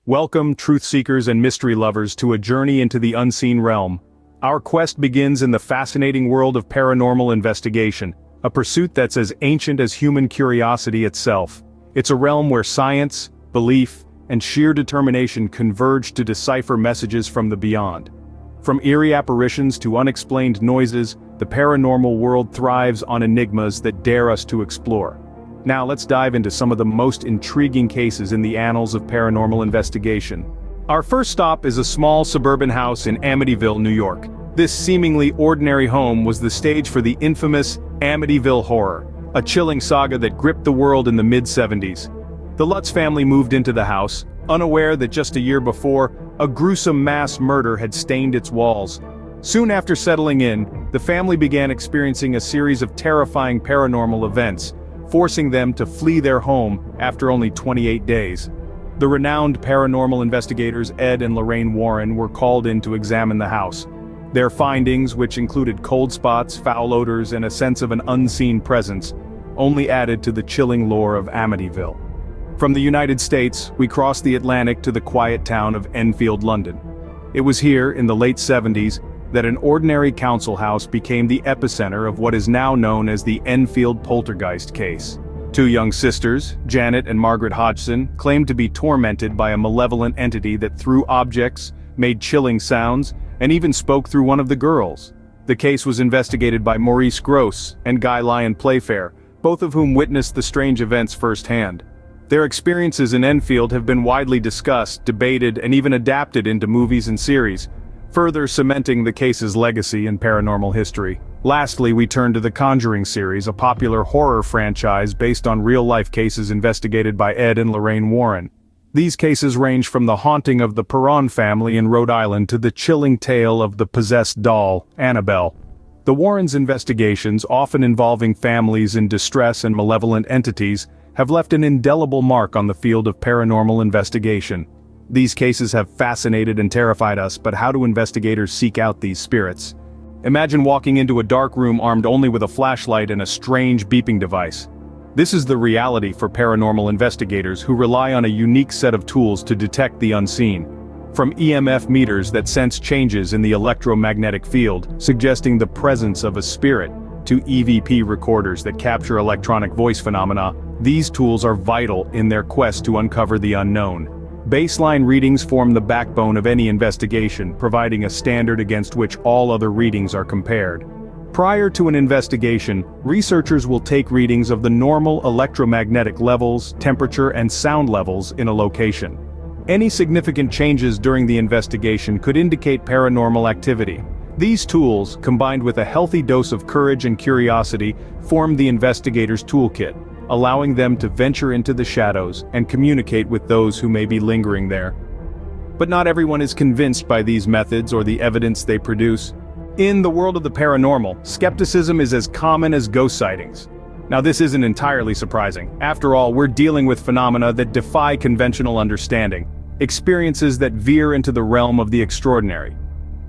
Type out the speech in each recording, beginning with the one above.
Welcome, truth seekers and mystery lovers, to a journey into the unseen realm. Our quest begins in the fascinating world of paranormal investigation, a pursuit that's as ancient as human curiosity itself. It's a realm where science, belief, and sheer determination converge to decipher messages from the beyond. From eerie apparitions to unexplained noises, the paranormal world thrives on enigmas that dare us to explore. Now let's dive into some of the most intriguing cases in the annals of paranormal investigation. Our first stop is a small suburban house in Amityville, New York. This seemingly ordinary home was the stage for the infamous Amityville horror, a chilling saga that gripped the world in the mid-70s. The Lutz family moved into the house, unaware that just a year before, a gruesome mass murder had stained its walls. Soon after settling in, the family began experiencing a series of terrifying paranormal events, forcing them to flee their home after only 28 days. The renowned paranormal investigators Ed and Lorraine Warren were called in to examine the house. Their findings, which included cold spots, foul odors, and a sense of an unseen presence, only added to the chilling lore of Amityville. From the United States, we crossed the Atlantic to the quiet town of Enfield, London. It was here, in the late 70s, that an ordinary council house became the epicenter of what is now known as the Enfield Poltergeist case. Two young sisters, Janet and Margaret Hodgson, claimed to be tormented by a malevolent entity that threw objects, made chilling sounds, and even spoke through one of the girls. The case was investigated by Maurice Grosse and Guy Lyon Playfair, both of whom witnessed the strange events firsthand. Their experiences in Enfield have been widely discussed, debated, and even adapted into movies and series, further cementing the case's legacy in paranormal history. Lastly, we turn to the Conjuring series, a popular horror franchise based on real-life cases investigated by Ed and Lorraine Warren. These cases range from the haunting of the Perron family in Rhode Island to the chilling tale of the possessed doll, Annabelle. The Warrens' investigations, often involving families in distress and malevolent entities, have left an indelible mark on the field of paranormal investigation. These cases have fascinated and terrified us, but how do investigators seek out these spirits? Imagine walking into a dark room armed only with a flashlight and a strange beeping device. This is the reality for paranormal investigators who rely on a unique set of tools to detect the unseen. From EMF meters that sense changes in the electromagnetic field, suggesting the presence of a spirit, to EVP recorders that capture electronic voice phenomena, these tools are vital in their quest to uncover the unknown. Baseline readings form the backbone of any investigation, providing a standard against which all other readings are compared. Prior to an investigation, researchers will take readings of the normal electromagnetic levels, temperature, and sound levels in a location. Any significant changes during the investigation could indicate paranormal activity. These tools, combined with a healthy dose of courage and curiosity, form the investigator's toolkit, allowing them to venture into the shadows and communicate with those who may be lingering there. But not everyone is convinced by these methods or the evidence they produce. In the world of the paranormal, skepticism is as common as ghost sightings. Now this isn't entirely surprising. After all, we're dealing with phenomena that defy conventional understanding, experiences that veer into the realm of the extraordinary.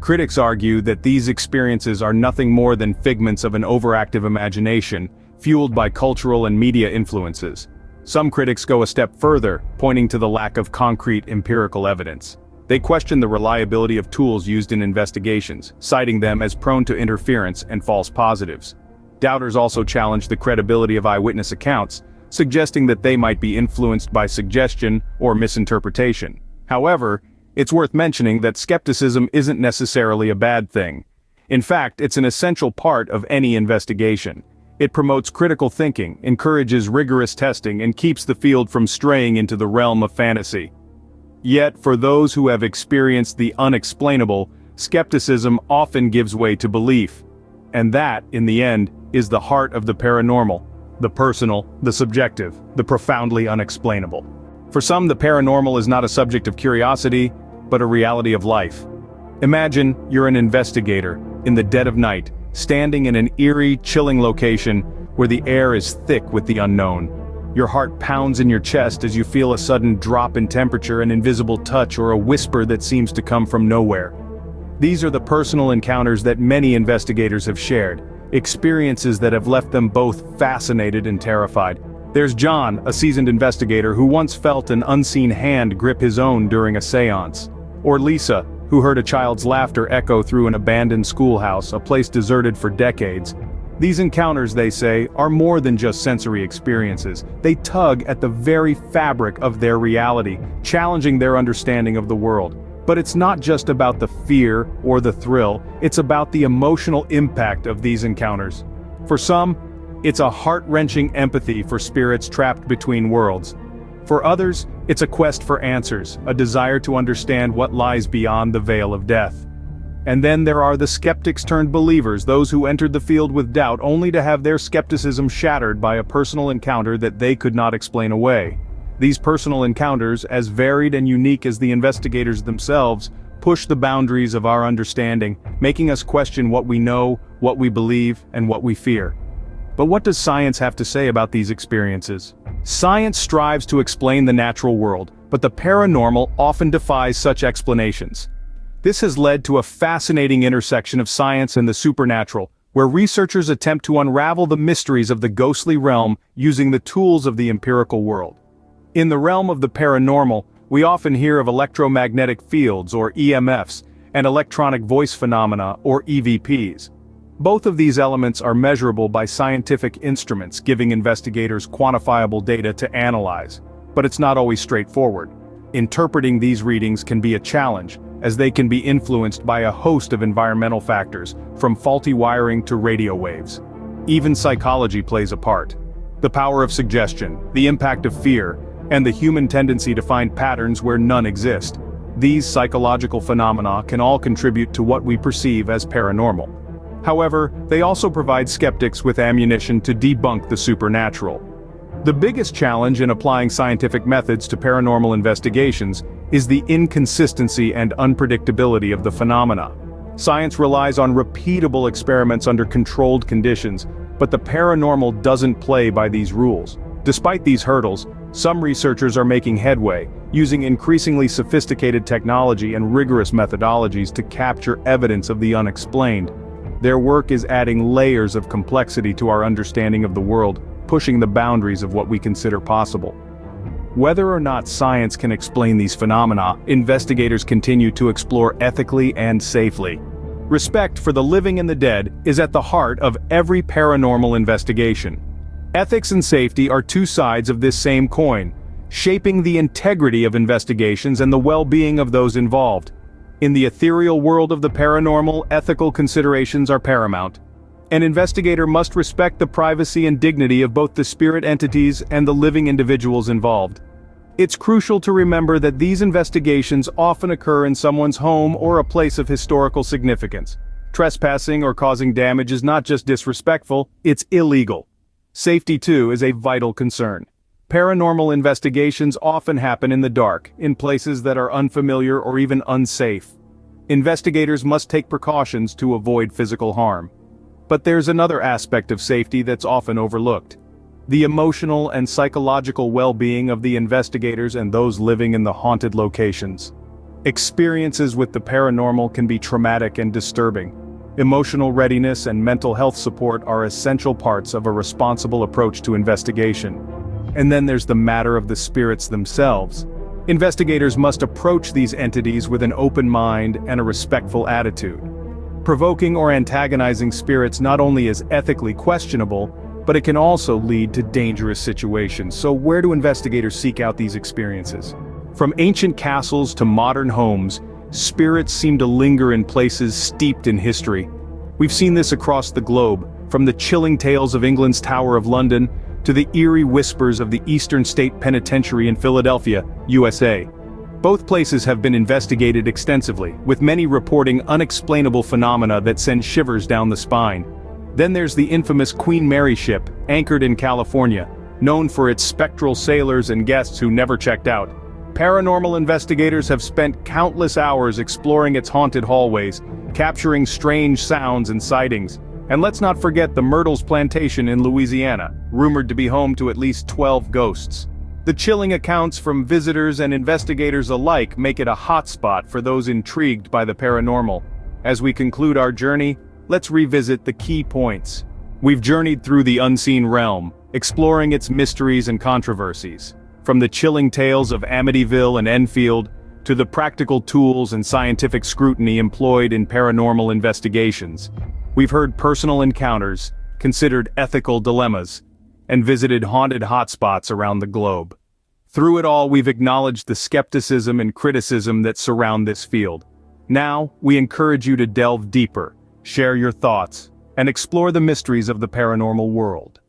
Critics argue that these experiences are nothing more than figments of an overactive imagination, fueled by cultural and media influences. Some critics go a step further, pointing to the lack of concrete empirical evidence. They question the reliability of tools used in investigations, citing them as prone to interference and false positives. Doubters also challenge the credibility of eyewitness accounts, suggesting that they might be influenced by suggestion or misinterpretation. However, it's worth mentioning that skepticism isn't necessarily a bad thing. In fact, it's an essential part of any investigation. It promotes critical thinking, encourages rigorous testing, and keeps the field from straying into the realm of fantasy. Yet, for those who have experienced the unexplainable, skepticism often gives way to belief. And that, in the end, is the heart of the paranormal. The personal, the subjective, the profoundly unexplainable. For some, the paranormal is not a subject of curiosity, but a reality of life. Imagine you're an investigator, in the dead of night, standing in an eerie, chilling location where the air is thick with the unknown. Your heart pounds in your chest as you feel a sudden drop in temperature, an invisible touch, or a whisper that seems to come from nowhere. These are the personal encounters that many investigators have shared, experiences that have left them both fascinated and terrified. There's John, a seasoned investigator who once felt an unseen hand grip his own during a seance. Or Lisa, who heard a child's laughter echo through an abandoned schoolhouse, a place deserted for decades. These encounters, they say, are more than just sensory experiences. They tug at the very fabric of their reality, challenging their understanding of the world. But it's not just about the fear or the thrill, it's about the emotional impact of these encounters. For some, it's a heart-wrenching empathy for spirits trapped between worlds. For others, it's a quest for answers, a desire to understand what lies beyond the veil of death. And then there are the skeptics turned believers, those who entered the field with doubt only to have their skepticism shattered by a personal encounter that they could not explain away. These personal encounters, as varied and unique as the investigators themselves, push the boundaries of our understanding, making us question what we know, what we believe, and what we fear. But what does science have to say about these experiences? Science strives to explain the natural world, but the paranormal often defies such explanations. This has led to a fascinating intersection of science and the supernatural, where researchers attempt to unravel the mysteries of the ghostly realm using the tools of the empirical world. In the realm of the paranormal, we often hear of electromagnetic fields, or EMFs, and electronic voice phenomena, or EVPs. Both of these elements are measurable by scientific instruments, giving investigators quantifiable data to analyze. But it's not always straightforward. Interpreting these readings can be a challenge, as they can be influenced by a host of environmental factors, from faulty wiring to radio waves. Even psychology plays a part. The power of suggestion, the impact of fear, and the human tendency to find patterns where none exist. These psychological phenomena can all contribute to what we perceive as paranormal. However, they also provide skeptics with ammunition to debunk the supernatural. The biggest challenge in applying scientific methods to paranormal investigations is the inconsistency and unpredictability of the phenomena. Science relies on repeatable experiments under controlled conditions, but the paranormal doesn't play by these rules. Despite these hurdles, some researchers are making headway, using increasingly sophisticated technology and rigorous methodologies to capture evidence of the unexplained. Their work is adding layers of complexity to our understanding of the world, pushing the boundaries of what we consider possible. Whether or not science can explain these phenomena, investigators continue to explore ethically and safely. Respect for the living and the dead is at the heart of every paranormal investigation. Ethics and safety are two sides of this same coin, shaping the integrity of investigations and the well-being of those involved. In the ethereal world of the paranormal, ethical considerations are paramount. An investigator must respect the privacy and dignity of both the spirit entities and the living individuals involved. It's crucial to remember that these investigations often occur in someone's home or a place of historical significance. Trespassing or causing damage is not just disrespectful, it's illegal. Safety, too, is a vital concern. Paranormal investigations often happen in the dark, in places that are unfamiliar or even unsafe. Investigators must take precautions to avoid physical harm. But there's another aspect of safety that's often overlooked: the emotional and psychological well-being of the investigators and those living in the haunted locations. Experiences with the paranormal can be traumatic and disturbing. Emotional readiness and mental health support are essential parts of a responsible approach to investigation. And then there's the matter of the spirits themselves. Investigators must approach these entities with an open mind and a respectful attitude. Provoking or antagonizing spirits not only is ethically questionable, but it can also lead to dangerous situations. So where do investigators seek out these experiences? From ancient castles to modern homes, spirits seem to linger in places steeped in history. We've seen this across the globe, from the chilling tales of England's Tower of London to the eerie whispers of the Eastern State Penitentiary in Philadelphia, USA. Both places have been investigated extensively, with many reporting unexplainable phenomena that send shivers down the spine. Then there's the infamous Queen Mary ship, anchored in California, known for its spectral sailors and guests who never checked out. Paranormal investigators have spent countless hours exploring its haunted hallways, capturing strange sounds and sightings. And let's not forget the Myrtles Plantation in Louisiana, rumored to be home to at least 12 ghosts. The chilling accounts from visitors and investigators alike make it a hotspot for those intrigued by the paranormal. As we conclude our journey, let's revisit the key points. We've journeyed through the unseen realm, exploring its mysteries and controversies. From the chilling tales of Amityville and Enfield, to the practical tools and scientific scrutiny employed in paranormal investigations, we've heard personal encounters, considered ethical dilemmas, and visited haunted hotspots around the globe. Through it all, we've acknowledged the skepticism and criticism that surround this field. Now, we encourage you to delve deeper, share your thoughts, and explore the mysteries of the paranormal world.